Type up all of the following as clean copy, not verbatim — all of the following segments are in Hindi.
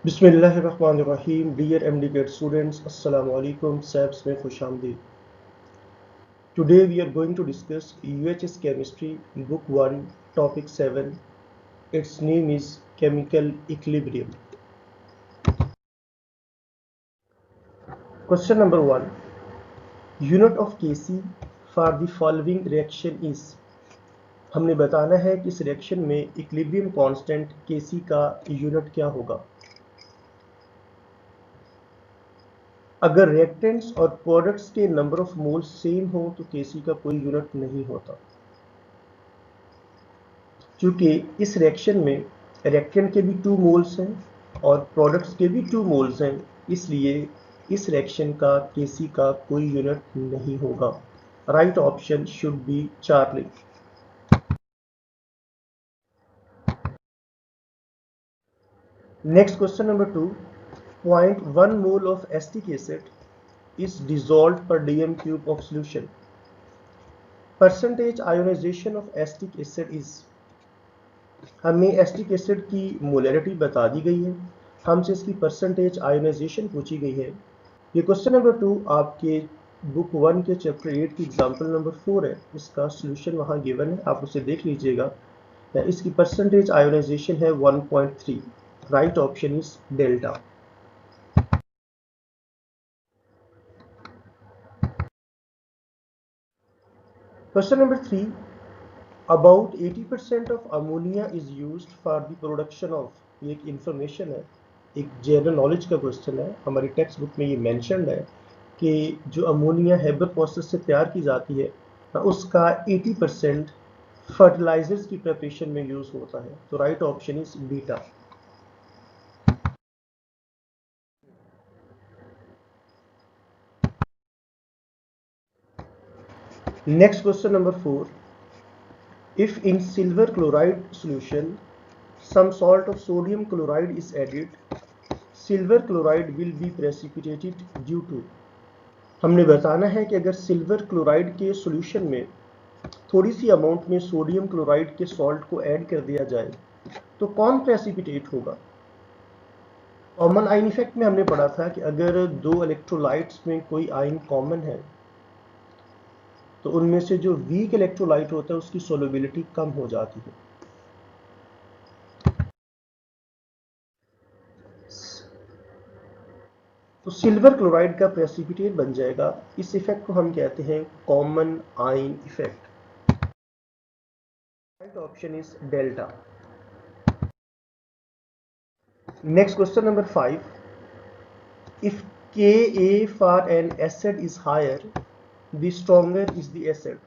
बिस्मिल्लाहिर्रहमानिर्रहीम। डियर MD स्टूडेंट्स, अस्सलाम वालेकुम। सैब्स में खुश आमदीद। Today we are going to discuss UHS chemistry book 1 topic 7। It's name is chemical equilibrium. Question number 1, unit of Kc for the following reaction is. हमने बताना है कि इस रिएक्शन में इक्विलिब्रियम कांस्टेंट Kc का यूनिट क्या होगा। अगर रिएक्टेंट्स और प्रोडक्ट्स के नंबर ऑफ मोल्स सेम हो तो Kc का कोई यूनिट नहीं होता। क्योंकि इस रिएक्शन में रिएक्टेंट के भी 2 मोल्स हैं और प्रोडक्ट्स के भी 2 मोल्स हैं, इसलिए इस रिएक्शन का Kc का कोई यूनिट नहीं होगा। Right option should B Charlie. Next question number 2, 0.1 mole of acetic acid is dissolved per dm cube of solution. Percentage ionization of acetic acid is। हमें एस्टिक एसिड की मोलैरिटी बता दी गई है, हमसे इसकी परसेंटेज आयोनाइजेशन पूछी गई है। ये क्वेश्चन नंबर 2 आपके बुक 1 के चैप्टर 8 की एग्जांपल नंबर 4 है। इसका सॉल्यूशन वहाँ गिवन है, आप उसे देख लीजिएगा। इसकी परसेंटेज आयोनाइजेशन है 1.3। Right option is delta. Question number 3, about 80% of ammonia is used for the production of. ये एक इंफॉर्मेशन है, एक जनरल नॉलेज का क्वेश्चन है। हमारी टेक्स्ट बुक में ये मेंशन्ड है कि जो अमोनिया हेबर प्रोसेस से तैयार की जाती है उसका 80% फर्टिलाइजर्स की प्रिपरेशन में यूज होता है। तो right option is beta. Next question number 4, if in silver chloride solution some salt of sodium chloride is added, silver chloride will be precipitated due to। हमने बताना है कि अगर सिल्वर क्लोराइड के सॉल्यूशन में थोड़ी सी अमाउंट में सोडियम क्लोराइड के सॉल्ट को ऐड कर दिया जाए तो कौन प्रेसिपिटेट होगा। कॉमन आयन इफेक्ट में हमने पढ़ा था कि अगर दो इलेक्ट्रोलाइट्स में कोई आयन कॉमन है तो उनमें से जो वीक इलेक्ट्रोलाइट होता है उसकी सोलबिलिटी कम हो जाती है। तो सिल्वर क्लोराइड का प्रेसिपिटेट बन जाएगा। इस इफेक्ट को हम कहते हैं common ion effect. Right option is delta. Next question number 5, if Ka for an acid is higher, the stronger is the acid.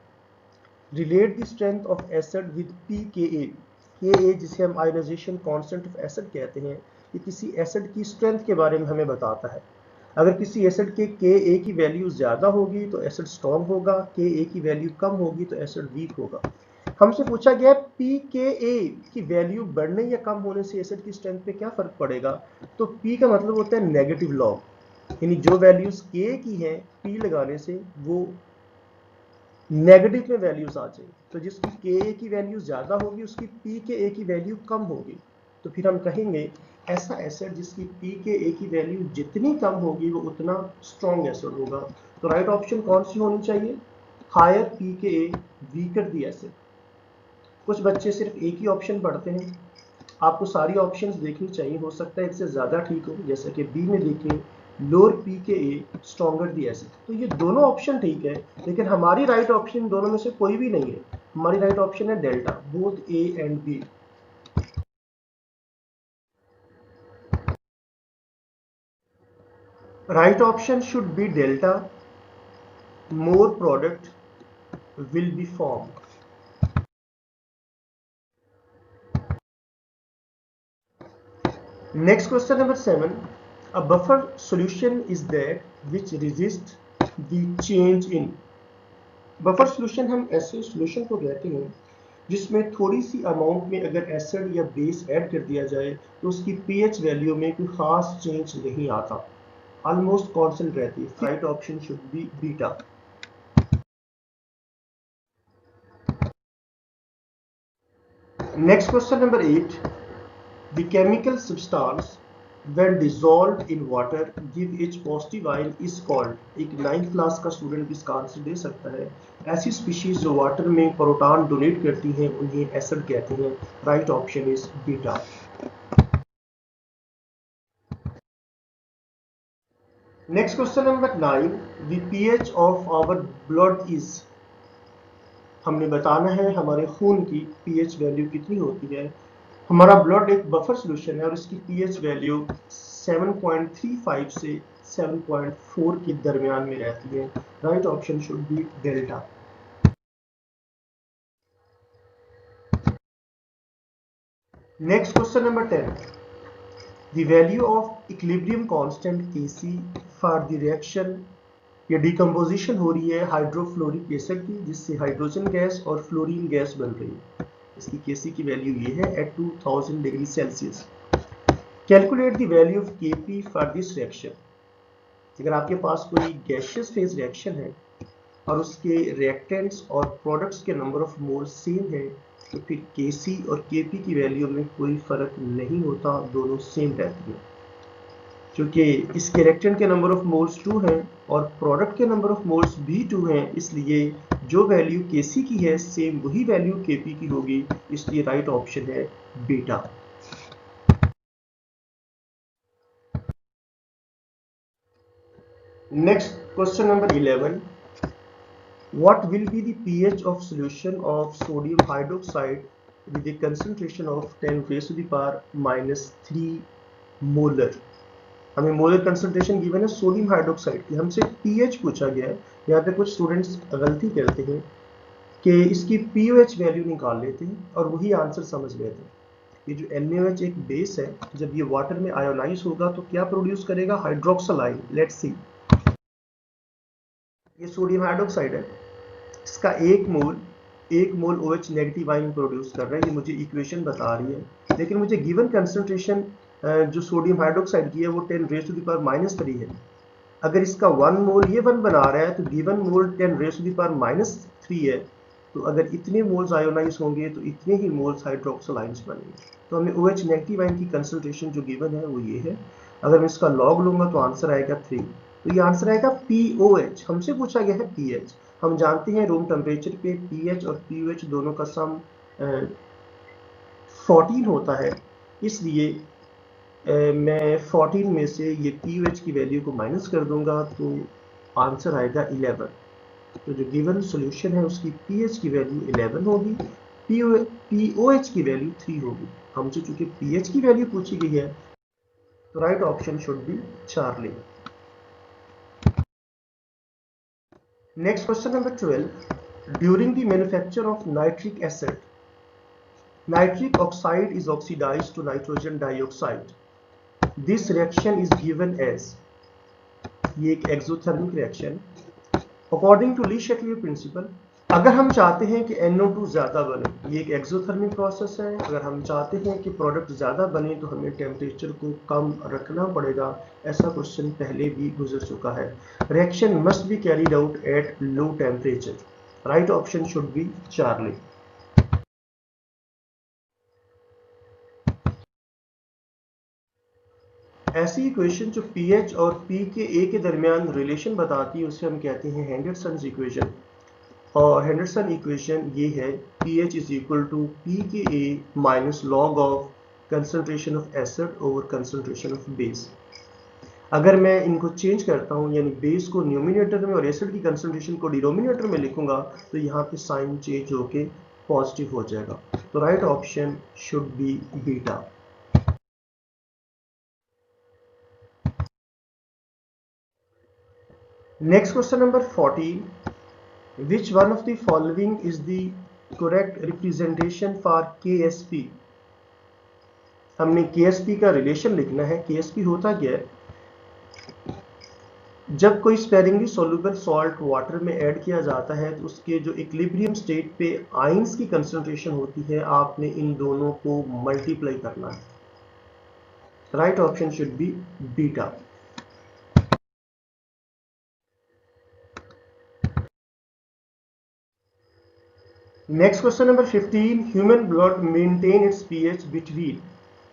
Relate the strength of acid with pKa। Ka जिसे हम आयोनाइजेशन कांस्टेंट ऑफ एसिड कहते हैं, ये किसी एसिड की स्ट्रेंथ के बारे में हमें बताता है। अगर किसी एसिड के Ka की वैल्यू ज़्यादा होगी तो एसिड स्ट्रॉन्ग होगा, Ka की वैल्यू कम होगी तो एसिड वीक होगा। हमसे पूछा गया pKa की वैल्यू बढ़ने या कम होने से एसिड की स्ट्रेंथ पे क्या फर्क पड़ेगा। तो P का मतलब होता है नेगेटिव लॉग, यानी जो वैल्यूज K की हैं P लगाने से वो नेगेटिव में वैल्यूज आ जाए। तो जिसकी Ka की वैल्यू ज्यादा होगी उसकी pKa की वैल्यू कम होगी। तो फिर हम कहेंगे ऐसा एसिड जिसकी pKa की वैल्यू जितनी कम होगी वो उतना स्ट्रॉन्ग एसिड होगा। तो राइट ऑप्शन कौन सी होनी चाहिए, higher pKa weaker the acid. कुछ बच्चे सिर्फ एक ही ऑप्शन पढ़ते हैं, आपको सारी ऑप्शंस देखनी चाहिए, हो सकता है इससे ज़्यादा ठीक हो। जैसे कि बी में देखें, lower pKa stronger the acid. तो ये दोनों ऑप्शन ठीक है, लेकिन हमारी राइट ऑप्शन दोनों में से कोई भी नहीं है। हमारी राइट ऑप्शन है delta, both A and B. Right option should be delta, more product will be formed. Next question number 7, a buffer solution is that which resists the change in। Buffer solution हम ऐसे सॉल्यूशन को कहते हैं जिसमें थोड़ी सी अमाउंट में अगर एसिड या बेस ऐड कर दिया जाए तो उसकी पीएच वैल्यू में कोई खास चेंज नहीं आता, ऑलमोस्ट कांस्टेंट रहती है। Right option should B beta. Next question number 8, the chemical substance when dissolved in water give H positive ion is called। एक 9th क्लास का स्टूडेंट भी इसका आंसर दे सकता है। ऐसी स्पीशीज जो वाटर में प्रोटॉन डोनेट करती हैं उन्हें एसिड कहते हैं। Right option is beta. Next question number 9, the pH of our blood is. हमने बताना है हमारे खून की पीएच वैल्यू कितनी होती है। हमारा ब्लड एक बफर सॉल्यूशन है और इसकी पीएच वैल्यू 7.35 से 7.4 के दरमियान में रहती है। Right option should be delta. Next question number 10, the value of equilibrium constant Kc for the reaction. ये डिकम्पोजिशन हो रही है हाइड्रोफ्लोरिक एसिड की जिससे हाइड्रोजन गैस और फ्लोरीन गैस बन रही है। इसकी Kc की वैल्यू ये है at 2000 degree Celsius. Calculate the value of Kp for this reaction. अगर आपके पास कोई गैसियस फेज रिएक्शन है और उसके रिएक्टेंट्स और प्रोडक्ट्स के नंबर ऑफ मोल सेम है तो फिर Kc और Kp की वैल्यू में कोई फर्क नहीं होता, दोनों सेम रहती है। क्योंकि इसके रिएक्टेंट के नंबर ऑफ मोल्स 2 हैं और प्रोडक्ट के नंबर ऑफ मोल्स भी 2 हैं, इसलिए जो वैल्यू Kc की है सेम वही वैल्यू Kp की होगी, इसलिए राइट ऑप्शन है beta. Next question number 11, what will be the pH of solution of sodium hydroxide with a concentration of 10 raised to the power minus 3 molar. हमें मोलर कंसंट्रेशन गिवन है सोडियम हाइड्रोक्साइड की, हमसे पीएच पूछा गया है। यहाँ पे कुछ स्टूडेंट्स गलती करते हैं कि इसकी पीओएच वैल्यू निकाल लेते हैं और वही आंसर समझ लेते हैं। ये जो NaOH एक बेस है, जब ये वाटर में आयोनाइज होगा तो क्या प्रोड्यूस करेगा, हाइड्रोक्सल आयन। लेट्स सी, ये सोडियम हाइड्रोक्साइड है, इसका एक मोल OH नेगेटिव आयन प्रोड्यूस कर रहा है, ये मुझे इक्वेशन बता रही है। लेकिन मुझे गिवन कंसंट्रेशन जो सोडियम हाइड्रोक्साइड की है वो 10 raise to the power minus 3 है। अगर इसका 1 मोल ये 1 बना रहा है तो given mole 10 raise to the power minus 3 है। तो अगर इतने मोल्स आयोनाइज होंगे तो इतने ही मोल्स हाइड्रोक्सल आयन्स बनेंगे। तो हमें OH नेगेटिव आयन की कंसंट्रेशन जो गिवन है वो ये है। अगर मैं इसका लॉग लूंगा तो आंसर आएगा 3। तो ये आंसर आएगा POH। हमसे पूछा गया है पीएच। हम जानते हैं रूम टेम्परेचर पे पीएच और पीओएच दोनों का सम 14 होता है, इसलिए मैं 14 में से ये पीओएच की वैल्यू को माइनस कर दूंगा तो आंसर आएगा 11। तो जो गिवन सॉल्यूशन है उसकी पीएच की वैल्यू 11 होगी, पीओएच की वैल्यू 3 होगी। हमसे चूंकि पीएच की वैल्यू पूछी गई है तो right option should B Charlie. Next question number 12, during the manufacture of nitric acid, nitric oxide is oxidized to nitrogen dioxide. This reaction is given as, ये एक exothermic reaction according to Le Chatelier principle. अगर हम चाहते हैं कि NO2 ज्यादा बने, ये एक एक्सोथर्मिक प्रोसेस है, अगर हम चाहते हैं कि प्रोडक्ट ज्यादा बने तो हमें टेम्परेचर को कम रखना पड़ेगा। ऐसा क्वेश्चन पहले भी गुजर चुका है। Reaction must be carried out at low temperature. Right option should B Charlie. ऐसी इक्वेशन जो पीएच और पी के ए के दरमियान रिलेशन बताती है उसे हम कहते हैं हेंडरसन इक्वेशन। और हेंडरसन इक्वेशन ये है pH is equal to p K a minus log of concentration of acid over concentration of base. अगर मैं इनको चेंज करता हूँ यानी बेस को न्यूमिनेटर में और एसिड की कंसंट्रेशन को डिनोमिनेटर में लिखूंगा तो यहाँ पे साइन चेंज होके पॉजिटिव हो जाएगा। तो right option should B beta. Next question number 14, which one of the following is the correct representation for KSP। हमने KSP का रिलेशन लिखना है। KSP होता क्या है, जब कोई स्पेरिंगली सोल्यूबल सॉल्ट वाटर में ऐड किया जाता है तो उसके जो इक्विलिब्रियम स्टेट पे आयंस की कंसंट्रेशन होती है, आपने इन दोनों को मल्टीप्लाई करना है। Right option should B beta. Next question number 15, human blood maintain its pH between.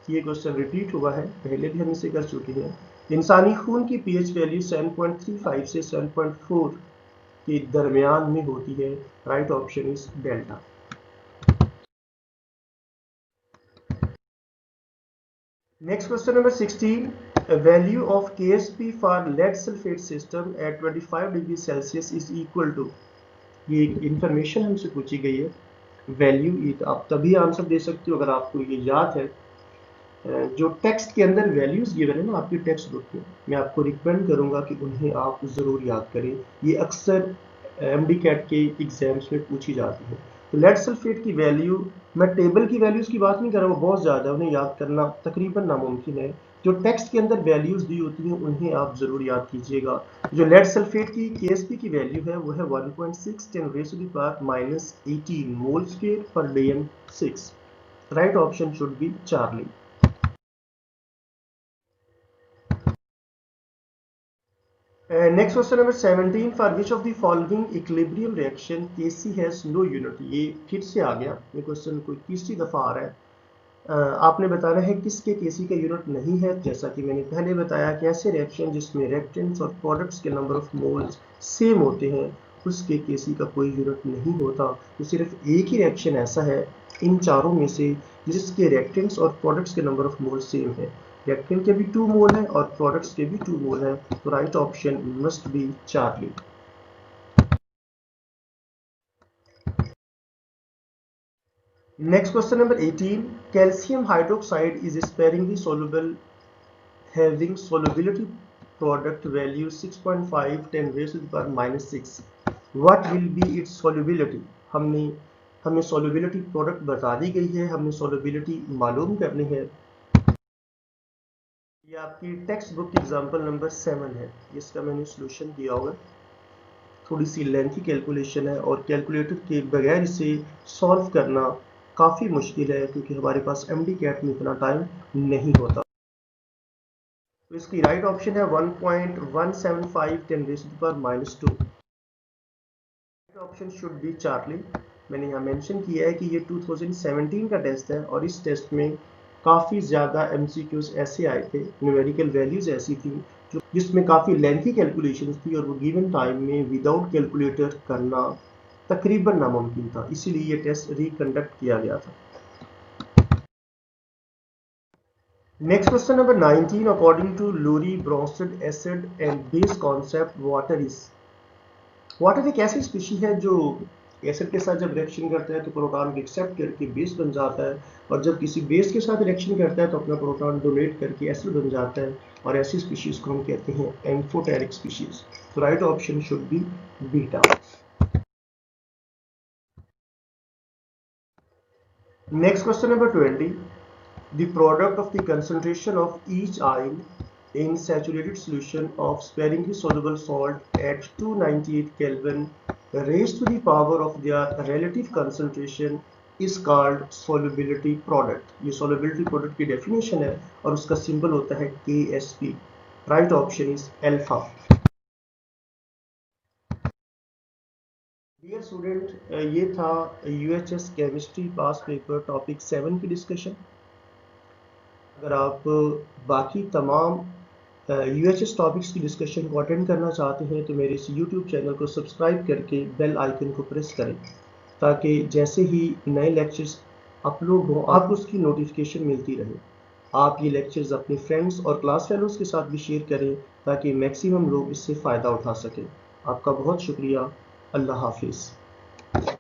ये क्वेश्चन रिपीट हुआ है, पहले भी हम इसे कर चुके हैं। इंसानी खून की पीएच वैल्यू 7.35 से 7.4 के दरमियान में होती है। Right option is delta. Next question number 16. A value of KSP for lead sulfate system at 25 degree Celsius is equal to, ये इंफॉर्मेशन हमसे पूछी गई है। वैल्यू ये तो आप तभी आंसर दे सकते हो अगर आपको ये याद है। जो टेक्स्ट के अंदर वैल्यूज गिवन है ना आपकी टेक्स्ट बुक में, मैं आपको रिकमेंड करूंगा कि उन्हें आप जरूर याद करें। ये अक्सर एमडी कैट के एग्जाम्स में पूछी जाती है। तो लेड सल्फेट की वैल्यू, मैं टेबल की वैल्यूज की बात नहीं कर रहा, वो बहुत ज्यादा है, उन्हें याद करना तकरीबन नामुमकिन है। जो टेक्स्ट के अंदर वैल्यूज दी होती हैं उन्हें आप जरूर याद कीजिएगा। जो लेड सल्फेट की केएसपी की वैल्यू है वो है 1.6 10⁻18 मोल स्क्वायर पर dm6। Right option should B Charlie. Next question number 17. For which of the following equilibrium reaction Kc has no unit? ये फिर से आ गया, ये क्वेश्चन कोई तीसरी दफा आ रहा है। आपने बताना है किसके Kc का यूनिट नहीं है। जैसा कि मैंने पहले बताया कि ऐसे रिएक्शन जिसमें रिएक्टेंट्स और प्रोडक्ट्स के नंबर ऑफ मोल्स सेम होते हैं उसके Kc का कोई यूनिट नहीं होता। तो सिर्फ एक ही रिएक्शन ऐसा है इन चारों में से जिसके रिएक्टेंट्स और प्रोडक्ट्स के नंबर ऑफ मोल सेम है। रिएक्टेंट के भी 2 मोल हैं और प्रोडक्ट्स के भी 2 मोल हैं। तो right option must be Charlie. Next question number 18. Calcium hydroxide is sparingly soluble having solubility product value 6.5 10⁻⁻6. what will be its solubility? हमें solubility product बता दी गई है, हमें solubility मालूम करनी है। ये आपकी टेक्स्ट बुक एग्जाम्पल नंबर 7 है, इसका मैंने सोल्यूशन दिया होगा। थोड़ी सी लेंथी कैलकुलेशन है और कैलकुलेटर के बगैर इसे सॉल्व करना काफ़ी मुश्किल है क्योंकि हमारे पास एमडी कैट में इतना टाइम नहीं होता। तो इसकी राइट ऑप्शन है 1.175 10⁻²। Right option should B Charlie. मैंने यहाँ मेंशन किया है कि ये 2017 का टेस्ट है और इस टेस्ट में काफ़ी ज़्यादा एमसीक्यूज ऐसे आए थे, न्यूमेरिकल वैल्यूज ऐसी थी जिसमें काफ़ी लेंथी कैलकुलेशंस थी और वो गिवन टाइम में विदाउट कैलकुलेटर करना तकरीबन नामुमकिन था, इसीलिए ये टेस्ट रिकंडक्ट किया गया था। Next question number 19. According to Lowry Bronsted acid and base concept water एक ऐसी स्पीशी है जो एसिड के साथ जब रिएक्शन करता है तो प्रोटॉन को एक्सेप्ट करके बेस बन जाता है और जब किसी बेस के साथ रिएक्शन करता है तो अपना प्रोटॉन डोनेट करके एसिड बन जाता है और ऐसी स्पीशीज को हम कहते हैं एम्फोटेरिक स्पीशीज। तो right option should B beta. Next question number 20. The product of the concentration of each ion in saturated solution of sparingly soluble salt at 298 Kelvin raised to the power of their relative concentration is called solubility product. ये solubility product की definition है और उसका symbol होता है KSP. Right option is alpha. Dear student, ये था UHS Chemistry Past Paper Topic 7 की डिस्कशन। अगर आप बाकी तमाम UHS टॉपिक्स की डिस्कशन को अटेंड करना चाहते हैं तो मेरे इस YouTube चैनल को सब्सक्राइब करके बेल आइकन को प्रेस करें ताकि जैसे ही नए लेक्चर्स अपलोड हों आपको उसकी नोटिफिकेशन मिलती रहे। आप ये लेक्चर्स अपने फ्रेंड्स और क्लास फेलोज के साथ भी शेयर करें ताकि मैक्सिमम लोग इससे फ़ायदा उठा सकें। आपका बहुत शुक्रिया। अल्लाह हाफिज़।